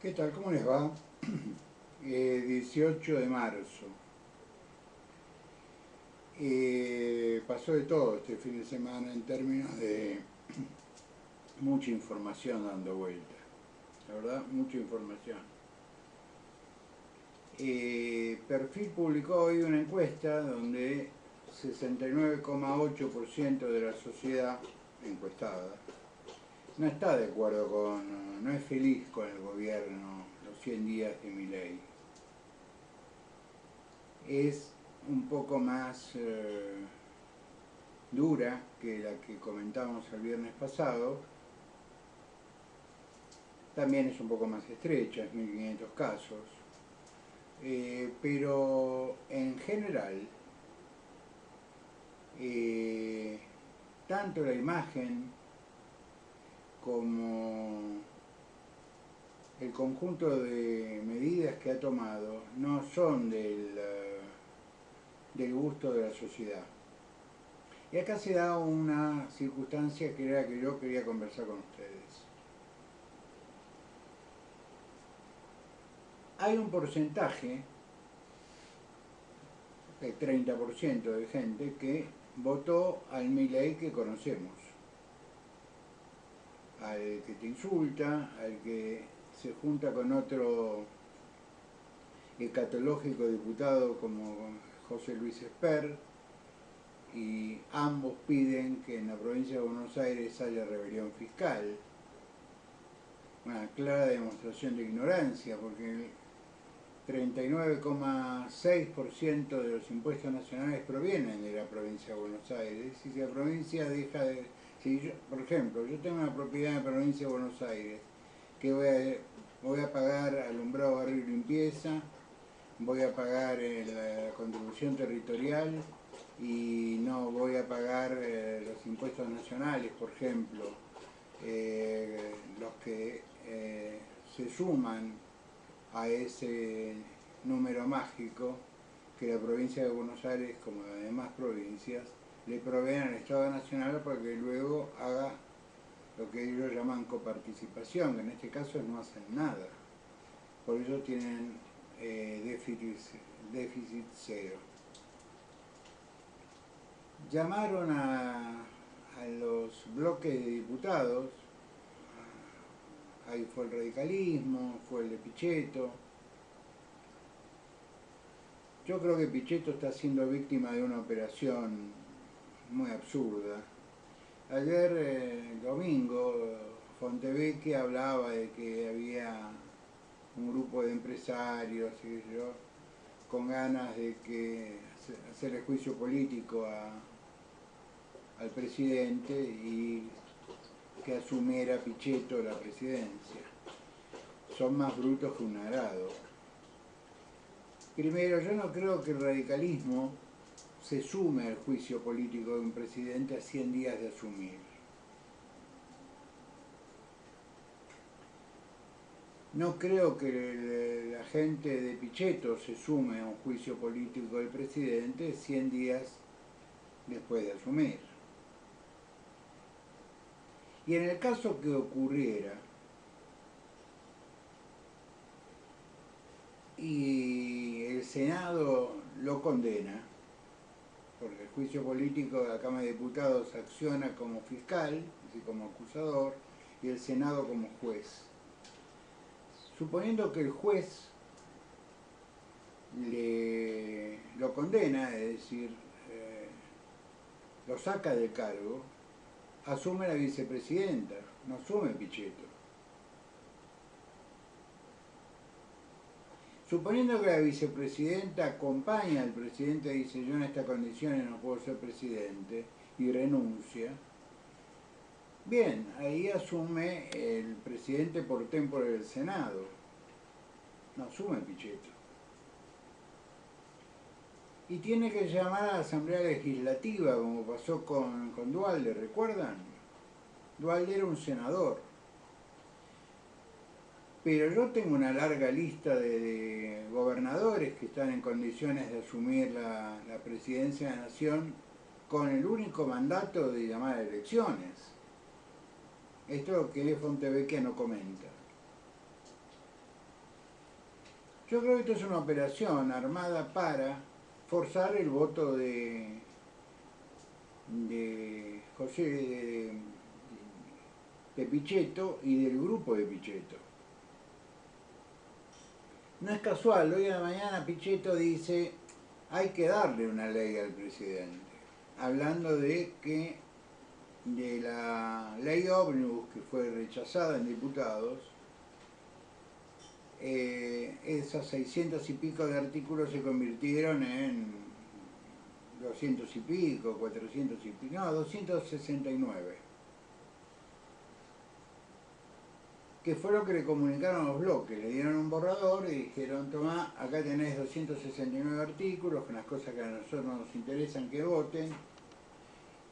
¿Qué tal? ¿Cómo les va? 18 de marzo. Pasó de todo este fin de semana en términos de mucha información dando vuelta. La verdad, mucha información. Perfil publicó hoy una encuesta donde 69,8% de la sociedad encuestada no está de acuerdo no es feliz con el gobierno, los 100 días de Milei. Es un poco más dura que la que comentamos el viernes pasado. También es un poco más estrecha, es 1500 casos. Pero en general, tanto la imagen como el conjunto de medidas que ha tomado no son del gusto de la sociedad. Y acá se da una circunstancia que era que yo quería conversar con ustedes. Hay un porcentaje, el 30% de gente, que votó al Milei que conocemos. Al que te insulta, al que se junta con otro escatológico diputado como José Luis Esper, y ambos piden que en la provincia de Buenos Aires haya rebelión fiscal. Una clara demostración de ignorancia, porque el 39,6% de los impuestos nacionales provienen de la provincia de Buenos Aires, y si la provincia deja de... Si yo, por ejemplo, yo tengo una propiedad en la provincia de Buenos Aires, que voy a pagar alumbrado, barrio y limpieza, voy a pagar la contribución territorial y no voy a pagar los impuestos nacionales, por ejemplo, los que se suman a ese número mágico que la provincia de Buenos Aires, como las demás provincias, le proveen al Estado Nacional para que luego haga lo que ellos llaman coparticipación, que en este caso no hacen nada. Por eso tienen déficit cero. Llamaron a los bloques de diputados, ahí fue el radicalismo, fue el de Pichetto. Yo creo que Pichetto está siendo víctima de una operación muy absurda. Ayer, domingo, Fontevecchia hablaba de que había un grupo de empresarios con ganas de hacerle juicio político al presidente y que asumiera Pichetto la presidencia. Son más brutos que un arado. Primero, yo no creo que el radicalismo se sume al juicio político de un presidente a 100 días de asumir. No creo que la gente de Pichetto se sume a un juicio político del presidente 100 días después de asumir. Y en el caso que ocurriera, y el Senado lo condena, porque el juicio político de la Cámara de Diputados acciona como fiscal, es decir, como acusador, y el Senado como juez. Suponiendo que el juez lo condena, es decir, lo saca del cargo, asume la vicepresidenta, no asume Pichetto. Suponiendo que la vicepresidenta acompaña al presidente y dice yo en estas condiciones no puedo ser presidente y renuncia, bien, ahí asume el presidente por tempore del Senado, no asume Pichetto. Y tiene que llamar a la Asamblea Legislativa, como pasó con Duhalde, ¿recuerdan? Duhalde era un senador. Pero yo tengo una larga lista de gobernadores que están en condiciones de asumir la presidencia de la Nación con el único mandato de llamar a elecciones. Esto que Fontevecchia no comenta. Yo creo que esto es una operación armada para forzar el voto de José de Pichetto y del grupo de Pichetto. No es casual, hoy a la mañana Pichetto dice hay que darle una ley al presidente, hablando de la ley ómnibus que fue rechazada en diputados, esas 600 y pico de artículos se convirtieron en 200 y pico, 400 y pico, no, 269. Que fue lo que le comunicaron a los bloques, le dieron un borrador y dijeron, tomá, acá tenés 269 artículos, con las cosas que a nosotros nos interesan que voten.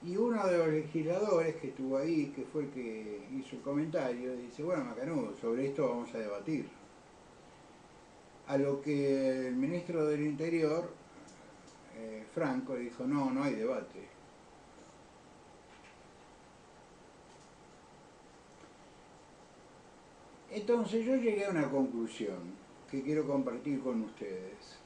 Y uno de los legisladores que estuvo ahí, que fue el que hizo el comentario, dice, bueno, macanudo, sobre esto vamos a debatir. A lo que el ministro del Interior, Franco, dijo, no, no hay debate. Entonces yo llegué a una conclusión que quiero compartir con ustedes.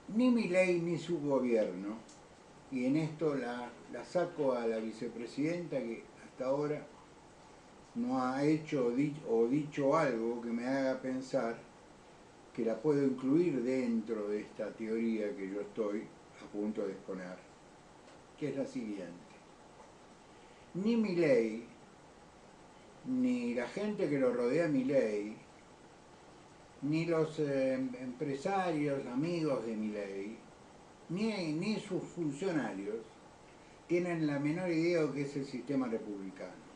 Ni Milei ni su gobierno, y en esto la saco a la vicepresidenta que hasta ahora no ha hecho o dicho algo que me haga pensar que la puedo incluir dentro de esta teoría que yo estoy a punto de exponer, que es la siguiente. Ni Milei, ni la gente que lo rodea a Milei, ni los empresarios, amigos de Milei, ni sus funcionarios tienen la menor idea de qué es el sistema republicano.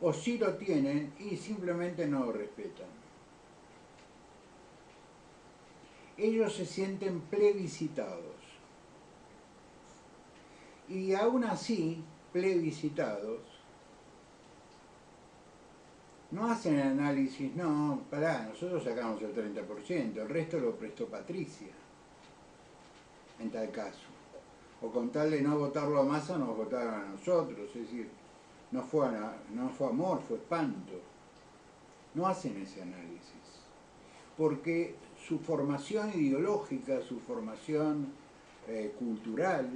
O sí lo tienen y simplemente no lo respetan. Ellos se sienten plebiscitados. Y aún así, plebiscitados, no hacen el análisis, no, pará, nosotros sacamos el 30%, el resto lo prestó Patricia, en tal caso. O con tal de no votarlo a Massa, nos votaron a nosotros, es decir, no fue amor, fue espanto. No hacen ese análisis, porque su formación ideológica, su formación cultural,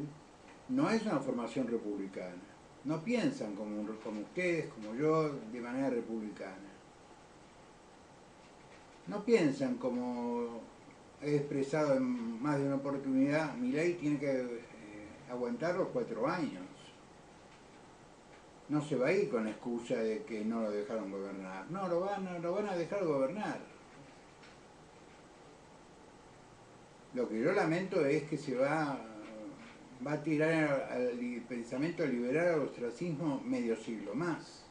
no es una formación republicana. No piensan como ustedes, como yo, de manera republicana. No piensan como he expresado en más de una oportunidad, Milei tiene que aguantar los 4 años. No se va a ir con la excusa de que no lo dejaron gobernar. No, lo van a dejar gobernar. Lo que yo lamento es que se va a tirar al pensamiento liberal al ostracismo medio siglo más.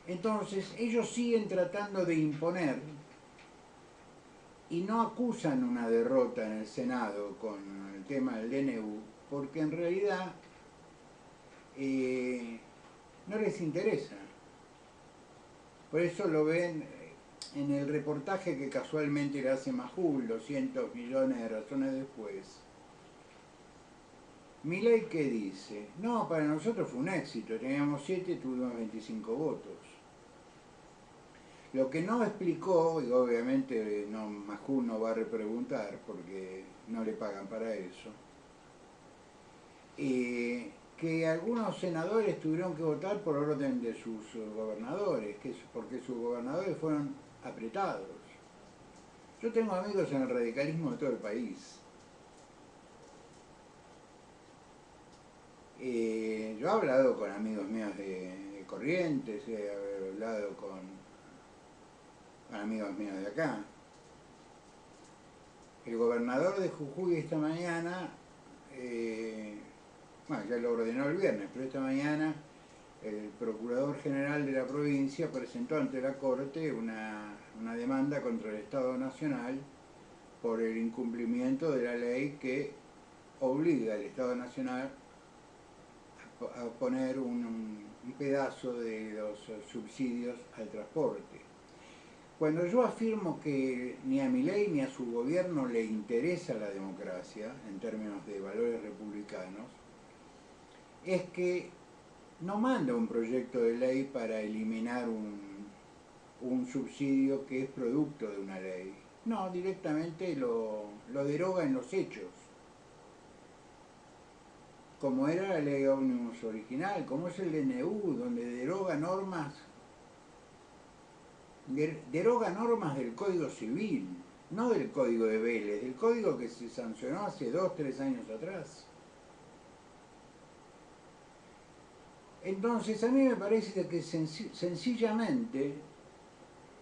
Entonces, ellos siguen tratando de imponer y no acusan una derrota en el Senado con el tema del DNU, porque en realidad no les interesa. Por eso lo ven en el reportaje que casualmente le hace Majul, 200 millones de razones después. Milei, ¿qué dice? No, para nosotros fue un éxito, teníamos 7, tuvimos 25 votos. Lo que no explicó, y obviamente Majul no va a repreguntar porque no le pagan para eso, que algunos senadores tuvieron que votar por orden de sus gobernadores, porque sus gobernadores fueron apretados. Yo tengo amigos en el radicalismo de todo el país. Yo he hablado con amigos míos de Corrientes, he hablado con amigos míos de acá. El gobernador de Jujuy esta mañana, bueno, ya lo ordenó el viernes, pero esta mañana el Procurador General de la provincia presentó ante la Corte una demanda contra el Estado Nacional por el incumplimiento de la ley que obliga al Estado Nacional a poner un pedazo de los subsidios al transporte. Cuando yo afirmo que ni a Milei ni a su gobierno le interesa la democracia en términos de valores republicanos, es que no manda un proyecto de ley para eliminar un subsidio que es producto de una ley. No, directamente lo deroga en los hechos, como era la ley ómnibus original, como es el DNU, donde deroga normas del Código Civil, no del Código de Vélez, del código que se sancionó hace 2 o 3 años atrás. Entonces a mí me parece que sencillamente,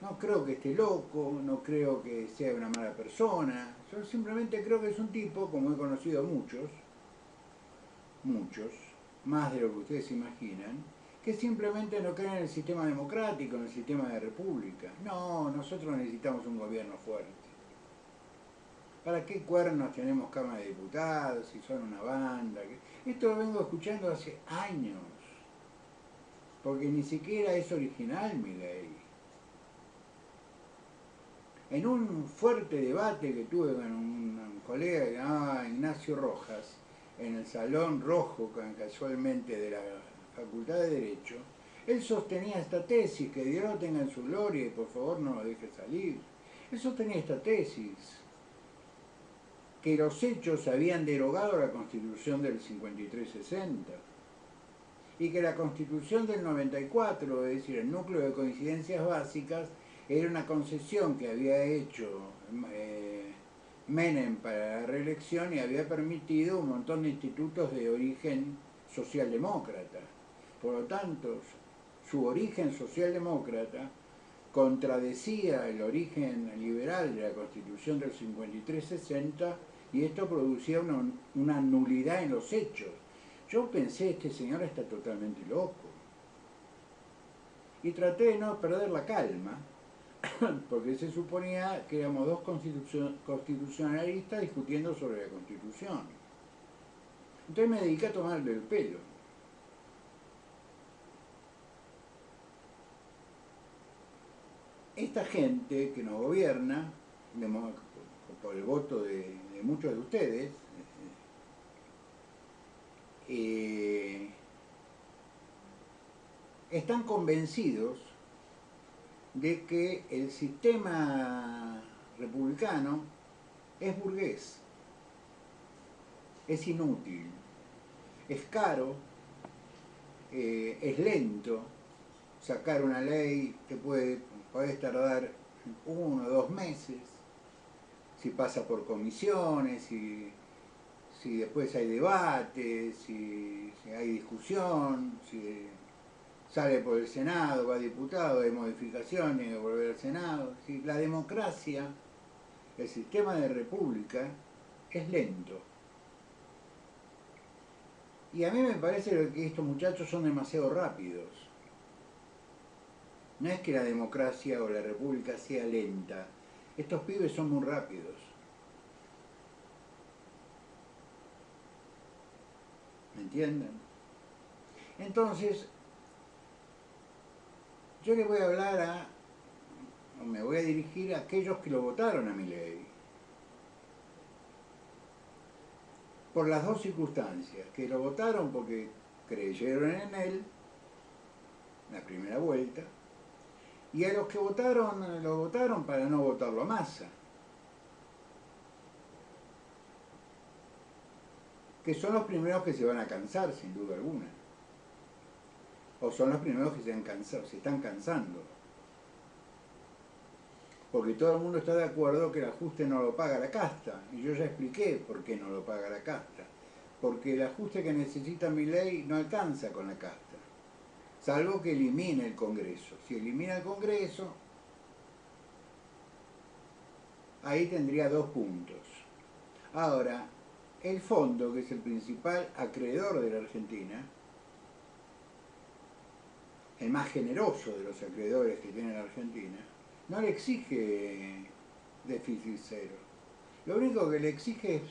no creo que esté loco, no creo que sea una mala persona, yo simplemente creo que es un tipo, como he conocido muchos, más de lo que ustedes imaginan, que simplemente no creen en el sistema democrático, en el sistema de república. No, nosotros necesitamos un gobierno fuerte. ¿Para qué cuernos tenemos Cámara de Diputados si son una banda? Esto lo vengo escuchando hace años, porque ni siquiera es original mi ley. En un fuerte debate que tuve con un colega que se llamaba Ignacio Rojas, en el Salón Rojo, casualmente, de la Facultad de Derecho, él sostenía esta tesis, que Dios lo tenga en su gloria y por favor no lo deje salir. Él sostenía esta tesis, que los hechos habían derogado la Constitución del 53-60 y que la Constitución del 94, es decir, el núcleo de coincidencias básicas, era una concesión que había hecho Menem para la reelección y había permitido un montón de institutos de origen socialdemócrata. Por lo tanto, su origen socialdemócrata contradecía el origen liberal de la Constitución del 53-60 y esto producía una nulidad en los hechos. Yo pensé, este señor está totalmente loco. Y traté de no perder la calma, porque se suponía que éramos dos constitucionalistas discutiendo sobre la Constitución. Entonces me dediqué a tomarle el pelo. Esta gente que nos gobierna, por el voto de muchos de ustedes, están convencidos de que el sistema republicano es burgués, es inútil, es caro, es lento. Sacar una ley que podés tardar 1 o 2 meses, si pasa por comisiones, si después hay debate, si hay discusión, si sale por el Senado, va a diputado, hay modificaciones, tiene que volver al Senado. Si la democracia, el sistema de república, es lento. Y a mí me parece que estos muchachos son demasiado rápidos. No es que la democracia o la república sea lenta. Estos pibes son muy rápidos. ¿Me entienden? Entonces, yo les voy a hablar o me voy a dirigir a aquellos que lo votaron a Milei. Por las dos circunstancias, que lo votaron porque creyeron en él, la primera vuelta, y a los que lo votaron para no votarlo a Massa, que son los primeros que se van a cansar, sin duda alguna. O son los primeros que se están cansando. Porque todo el mundo está de acuerdo que el ajuste no lo paga la casta. Y yo ya expliqué por qué no lo paga la casta. Porque el ajuste que necesita Milei no alcanza con la casta. Salvo que elimine el Congreso. Si elimina el Congreso, ahí tendría 2 puntos. Ahora, el fondo, que es el principal acreedor de la Argentina, el más generoso de los acreedores que tiene la Argentina, no le exige déficit cero. Lo único que le exige es: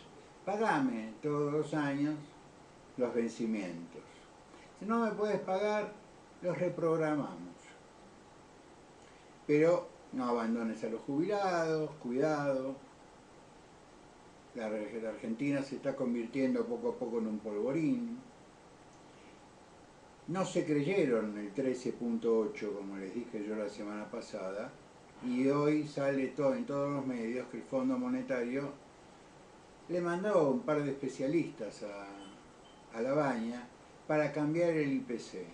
pagame todos los años los vencimientos. Si no me puedes pagar, los reprogramamos. Pero no abandones a los jubilados, cuidado. La Argentina se está convirtiendo poco a poco en un polvorín. no se creyeron el 13.8, como les dije yo la semana pasada, y hoy sale todo en todos los medios que el Fondo Monetario le mandó un par de especialistas a La Baña para cambiar el IPC,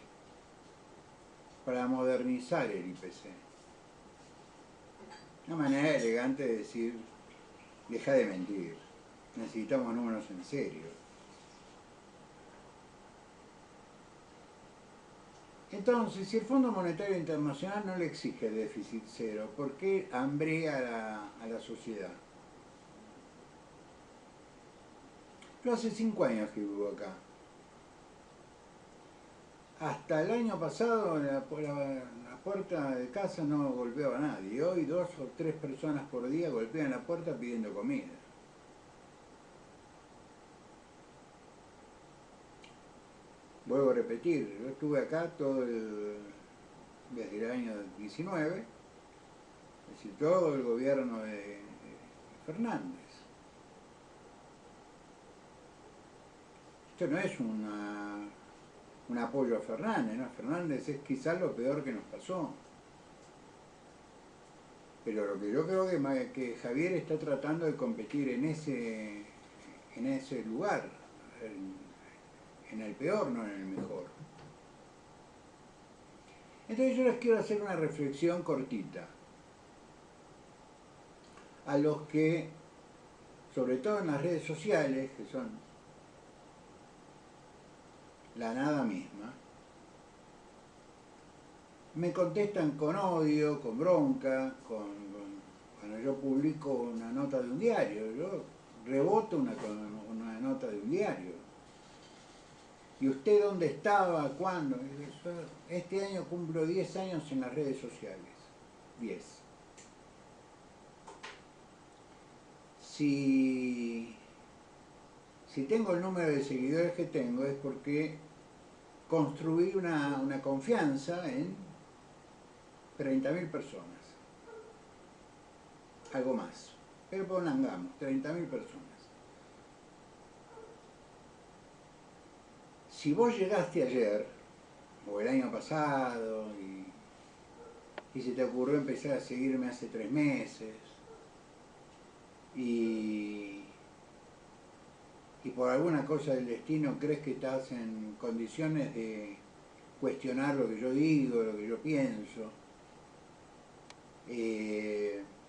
para modernizar el IPC. Una manera elegante de decir, deja de mentir, necesitamos números en serio. Entonces, si el Fondo Monetario Internacional no le exige déficit cero, ¿por qué hambrea a la sociedad? Yo hace 5 años que vivo acá. Hasta el año pasado la puerta de casa no golpeaba a nadie. Hoy 2 o 3 personas por día golpean la puerta pidiendo comida. Vuelvo a repetir, yo estuve acá desde el año 19, es decir, todo el gobierno de Fernández. Esto no es un apoyo a Fernández, ¿no? Fernández es quizás lo peor que nos pasó. Pero lo que yo creo que Javier está tratando de competir en ese lugar, en el peor, no en el mejor. Entonces yo les quiero hacer una reflexión cortita. A los que, sobre todo en las redes sociales, que son la nada misma, me contestan con odio, con bronca, cuando yo publico una nota de un diario. Yo reboto una nota de un diario. ¿Y usted dónde estaba? ¿Cuándo? Este año cumplo 10 años en las redes sociales. 10. Si tengo el número de seguidores que tengo es porque construí una confianza en 30.000 personas. Algo más. Pero pongamos, 30.000 personas. Si vos llegaste ayer, o el año pasado, y se te ocurrió empezar a seguirme hace 3 meses, y por alguna cosa del destino crees que estás en condiciones de cuestionar lo que yo digo, lo que yo pienso,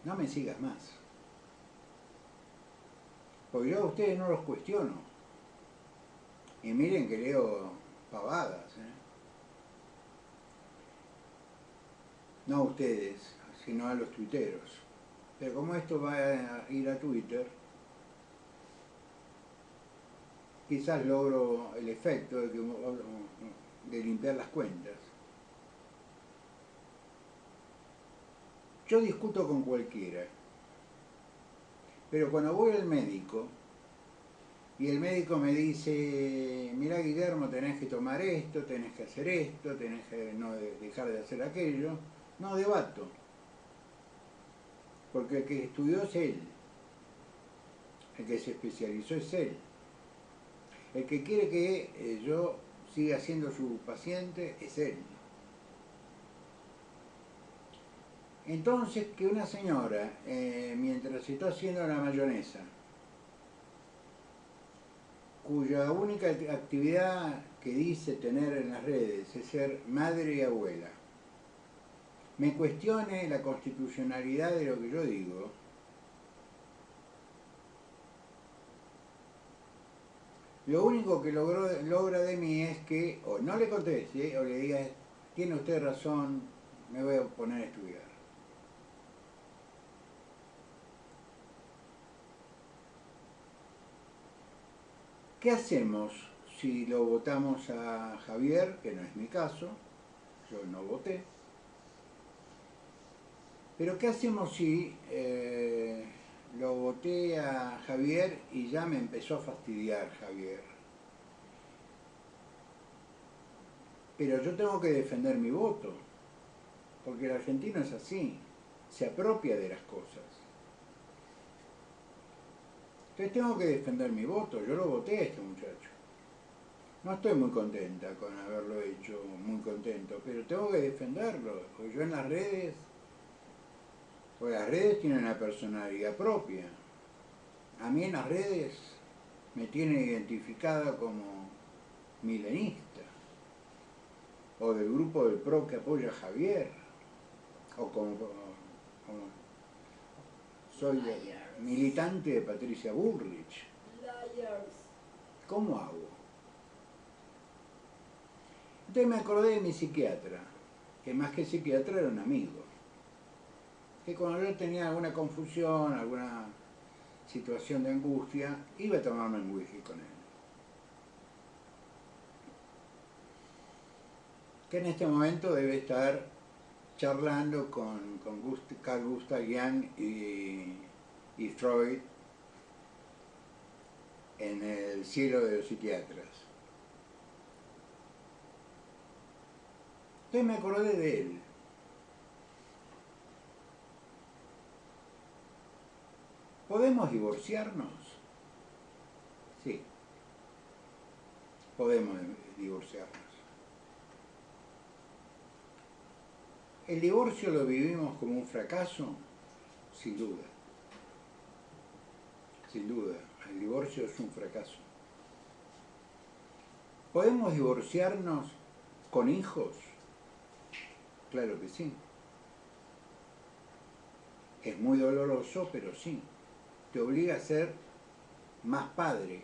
no me sigas más. Porque yo a ustedes no los cuestiono. Y miren que leo pavadas, no a ustedes, sino a los tuiteros. Pero como esto va a ir a Twitter, quizás logro el efecto de limpiar las cuentas. Yo discuto con cualquiera, pero cuando voy al médico y el médico me dice, mirá Guillermo, tenés que tomar esto, tenés que hacer esto, tenés que no dejar de hacer aquello, no debato, porque el que estudió es él, el que se especializó es él. El que quiere que yo siga siendo su paciente es él. Entonces, que una señora, mientras está haciendo la mayonesa, cuya única actividad que dice tener en las redes es ser madre y abuela, me cuestione la constitucionalidad de lo que yo digo, lo único que logra de mí es que o no le conteste o le diga, tiene usted razón, me voy a poner a estudiar. ¿Qué hacemos si lo votamos a Javier, que no es mi caso, yo no voté? Pero ¿qué hacemos si lo voté a Javier y ya me empezó a fastidiar Javier? Pero yo tengo que defender mi voto, porque el argentino es así, se apropia de las cosas. Entonces tengo que defender mi voto, yo lo voté a este muchacho. No estoy muy contenta con haberlo hecho, muy contento, pero tengo que defenderlo, porque yo en las redes, pues las redes tienen una personalidad propia. A mí en las redes me tienen identificada como milenista, o del grupo del PRO que apoya a Javier, o como soy militante de Patricia Bullrich. ¿Cómo hago? Entonces me acordé de mi psiquiatra, que más que psiquiatra era un amigo, que cuando yo tenía alguna confusión, alguna situación de angustia, iba a tomarme un whisky con él. Que en este momento debe estar charlando con Carl Gustav Jung y Freud en el cielo de los psiquiatras. Entonces me acordé de él. ¿Podemos divorciarnos? Sí, podemos divorciarnos. ¿El divorcio lo vivimos como un fracaso? Sin duda. Sin duda, el divorcio es un fracaso. ¿Podemos divorciarnos con hijos? Claro que sí. Es muy doloroso, pero sí. Te obliga a ser más padre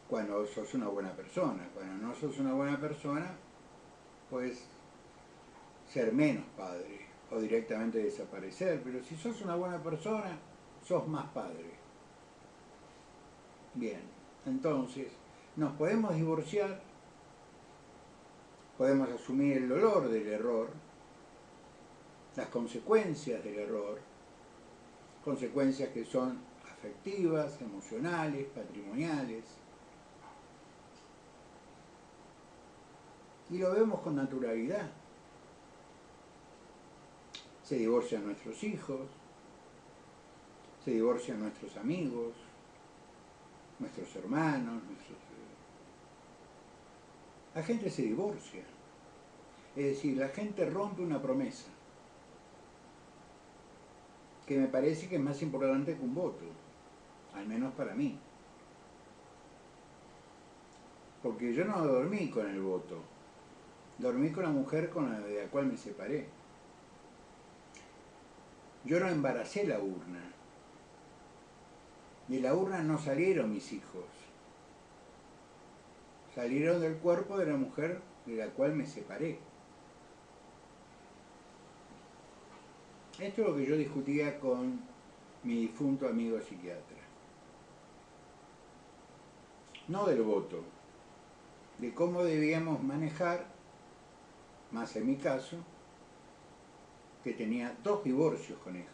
cuando sos una buena persona. Cuando no sos una buena persona, puedes ser menos padre o directamente desaparecer. Pero si sos una buena persona, sos más padre. Bien, entonces, nos podemos divorciar, podemos asumir el dolor del error, las consecuencias del error, consecuencias que son afectivas, emocionales, patrimoniales, y lo vemos con naturalidad. Se divorcian nuestros hijos, se divorcian nuestros amigos, nuestros hermanos, la gente se divorcia. Es decir, la gente rompe una promesa, que me parece que es más importante que un voto, al menos para mí. Porque yo no dormí con el voto, dormí con la mujer de la cual me separé. Yo no embaracé la urna. De la urna no salieron mis hijos. Salieron del cuerpo de la mujer de la cual me separé. Esto es lo que yo discutía con mi difunto amigo psiquiatra. No del voto, de cómo debíamos manejar, más en mi caso, que tenía 2 divorcios con hijos.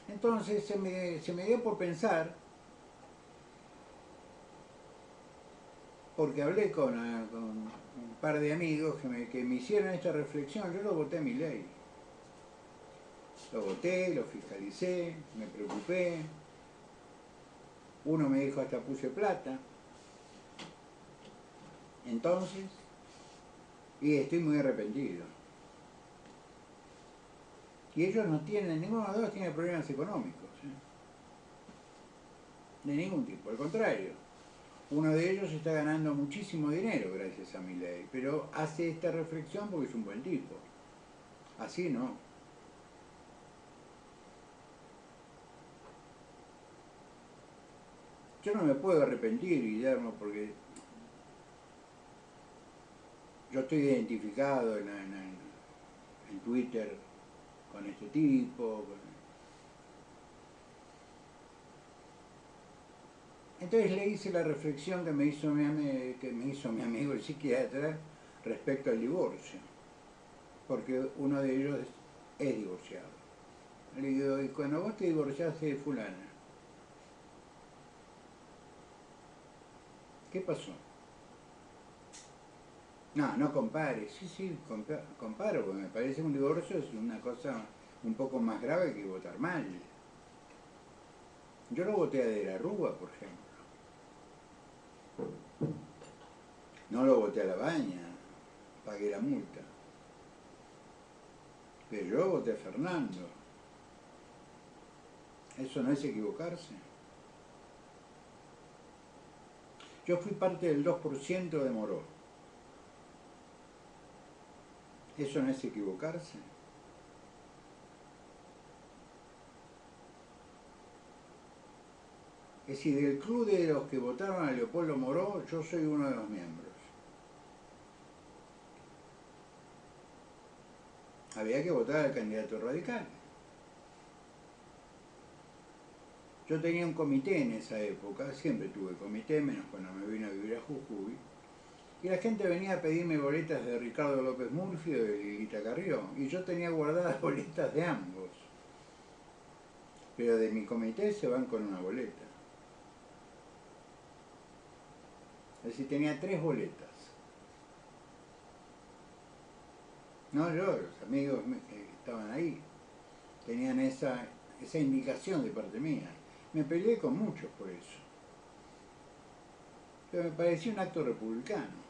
Entonces se me dio por pensar, porque hablé con un par de amigos que me hicieron esta reflexión. Yo lo voté a Milei. Lo voté, lo fiscalicé, me preocupé. Uno me dijo hasta puse plata. Entonces, y estoy muy arrepentido. Y ellos no tienen, ninguno de los dos tiene problemas económicos, de ningún tipo, al contrario. Uno de ellos está ganando muchísimo dinero gracias a Milei, pero hace esta reflexión porque es un buen tipo. Así no. Yo no me puedo arrepentir, Guillermo, porque yo estoy identificado en Twitter con este tipo. Entonces le hice la reflexión que me hizo mi amigo el psiquiatra respecto al divorcio, porque uno de ellos es divorciado. Le digo, y cuando vos te divorciaste de fulana, ¿qué pasó? No, no compares. Sí, comparo, porque me parece que un divorcio es una cosa un poco más grave que votar mal. Yo lo voté a De la Rúa, por ejemplo. No lo voté a La Baña, pagué la multa. Pero yo voté a Fernando. ¿Eso no es equivocarse? Yo fui parte del 2% de Moró. ¿Eso no es equivocarse? Es decir, del club de los que votaron a Leopoldo Moró, yo soy uno de los miembros. Había que votar al candidato radical. Yo tenía un comité en esa época, siempre tuve comité, menos cuando me vine a vivir a Jujuy, y la gente venía a pedirme boletas de Ricardo López Murphy o de Lilita Carrió, y yo tenía guardadas boletas de ambos. Pero de mi comité se van con una boleta. Es decir, tenía 3 boletas. No yo, los amigos que estaban ahí tenían esa indicación de parte mía. Me peleé con muchos por eso. Pero me parecía un acto republicano.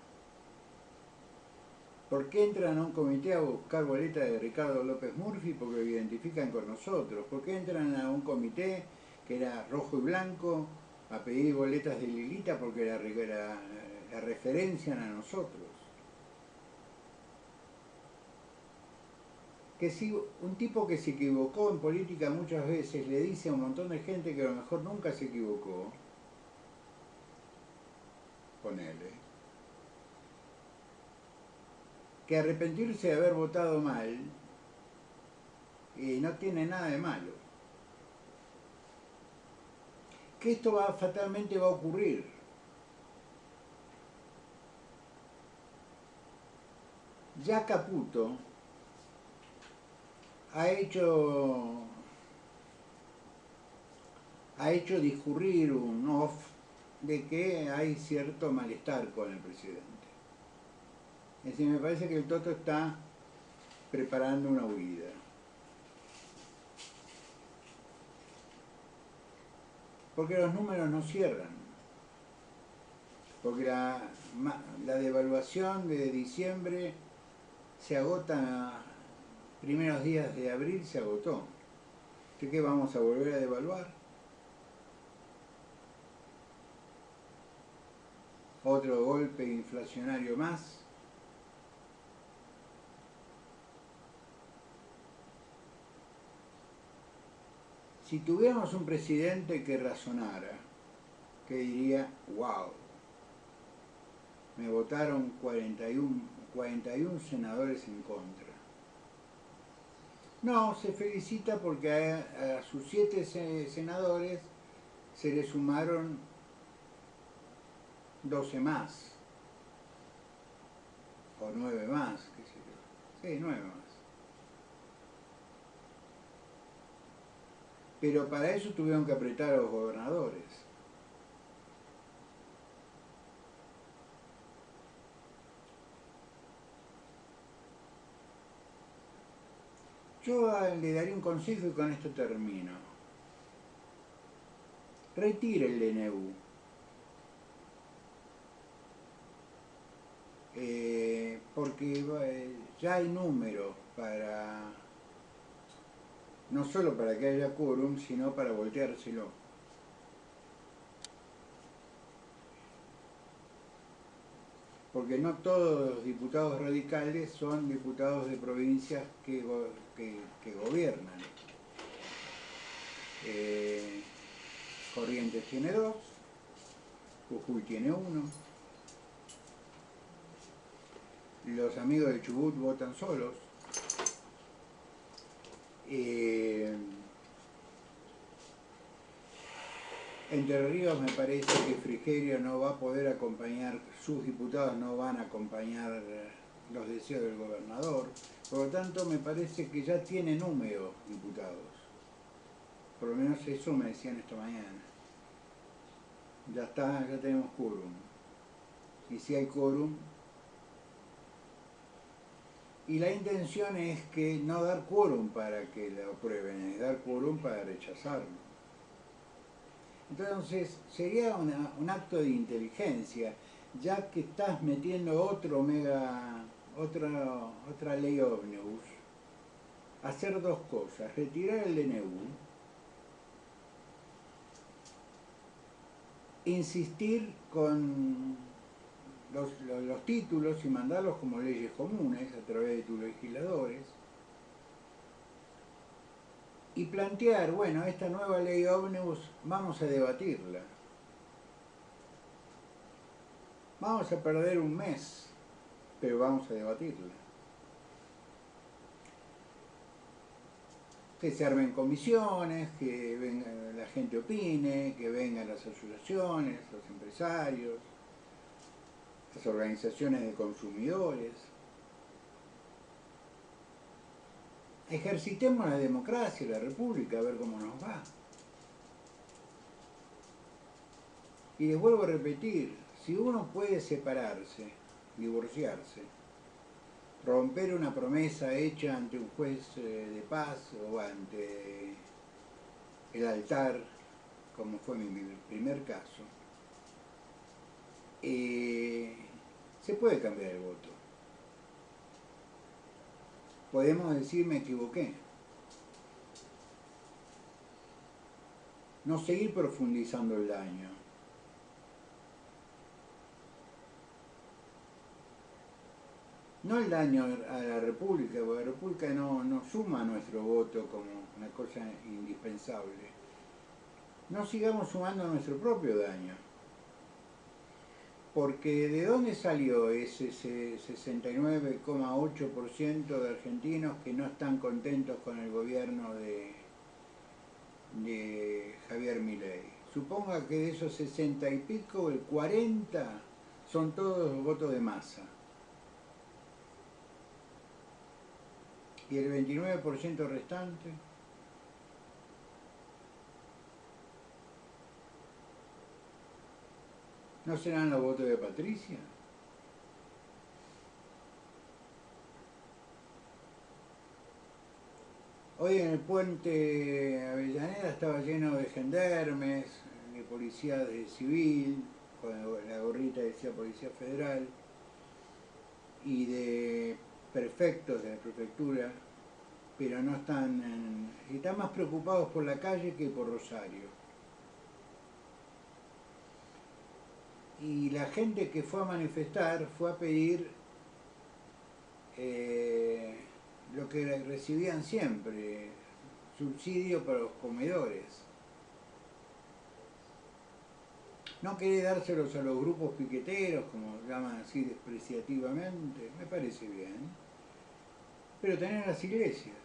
¿Por qué entran a un comité a buscar boletas de Ricardo López Murphy? Porque lo identifican con nosotros. ¿Por qué entran a un comité que era rojo y blanco a pedir boletas de Lilita? Porque la referencian a nosotros. Que si un tipo que se equivocó en política muchas veces le dice a un montón de gente que a lo mejor nunca se equivocó, ponele, que arrepentirse de haber votado mal no tiene nada de malo. Que esto fatalmente va a ocurrir. Ya Caputo ha hecho discurrir un off de que hay cierto malestar con el presidente. Es decir, me parece que el Toto está preparando una huida. Porque los números no cierran. Porque la devaluación de diciembre se agota, primeros días de abril se agotó. ¿De qué vamos a volver a devaluar? Otro golpe inflacionario más. Si tuviéramos un presidente que razonara, que diría, wow, me votaron 41 senadores en contra. No, se felicita porque a sus 7 senadores se le sumaron 12 más, o 9 más, qué sé yo. Sí, 9 más. Pero para eso tuvieron que apretar a los gobernadores. Yo le daría un consejo y con esto termino. Retire el DNU. Porque ya hay números para, no solo para que haya quórum, sino para volteárselo. Porque no todos los diputados radicales son diputados de provincias que gobiernan. Corrientes tiene 2, Jujuy tiene 1, los amigos de Chubut votan solos. Entre Ríos me parece que Frigerio no va a poder acompañar, sus diputados no van a acompañar los deseos del gobernador, por lo tanto me parece que ya tiene número diputados, por lo menos eso me decían esta mañana. Ya está, ya tenemos quórum, y si hay quórum, y la intención es que no dar quórum para que lo aprueben, es dar quórum para rechazarlo. Entonces sería un acto de inteligencia, ya que estás metiendo otra ley ómnibus, hacer dos cosas: retirar el DNU, insistir con los títulos y mandarlos como leyes comunes a través de tus legisladores, y plantear, bueno, esta nueva ley ómnibus vamos a debatirla. Vamos a perder un mes, pero vamos a debatirla. Que se armen comisiones, que venga, la gente opine, que vengan las asociaciones, los empresarios, las organizaciones de consumidores. Ejercitemos la democracia, la república, a ver cómo nos va. Y les vuelvo a repetir, si uno puede separarse, divorciarse, romper una promesa hecha ante un juez de paz o ante el altar, como fue mi primer caso, se puede cambiar el voto. Podemos decir me equivoqué. No seguir profundizando el daño. No el daño a la República, porque la República no suma a nuestro voto como una cosa indispensable. No sigamos sumando nuestro propio daño. Porque ¿de dónde salió ese 69,8% de argentinos que no están contentos con el gobierno de Javier Milei? Suponga que de esos 60 y pico, el 40 son todos votos de masa. Y el 29% restante, ¿no serán los votos de Patricia? Hoy en el puente Avellaneda estaba lleno de gendarmes, de policía de civil, con la gorrita decía Policía Federal, y de prefectos de la prefectura, pero no están más preocupados por la calle que por Rosario. Y la gente que fue a manifestar fue a pedir lo que recibían siempre, subsidio para los comedores. No querer dárselos a los grupos piqueteros, como llaman así despreciativamente, me parece bien, pero tener las iglesias.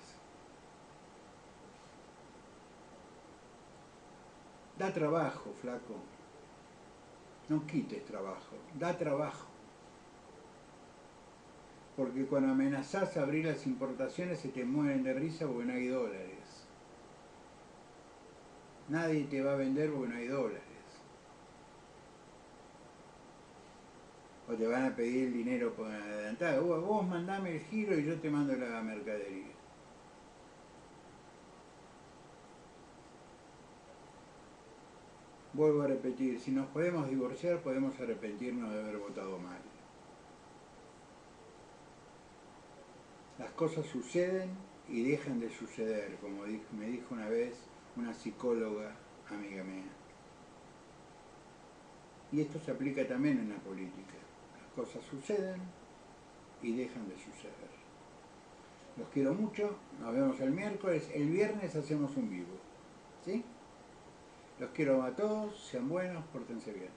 Da trabajo, flaco. No quites trabajo, da trabajo. Porque cuando amenazás a abrir las importaciones se te mueren de risa porque no hay dólares. Nadie te va a vender porque no hay dólares. O te van a pedir el dinero por adelantado. Vos mandame el giro y yo te mando la mercadería. Vuelvo a repetir, si nos podemos divorciar podemos arrepentirnos de haber votado mal. Las cosas suceden y dejan de suceder, como me dijo una vez una psicóloga amiga mía. Y esto se aplica también en la política. Las cosas suceden y dejan de suceder. Los quiero mucho, nos vemos el miércoles, el viernes hacemos un vivo. ¿Sí? Los quiero a todos, sean buenos, pórtense bien.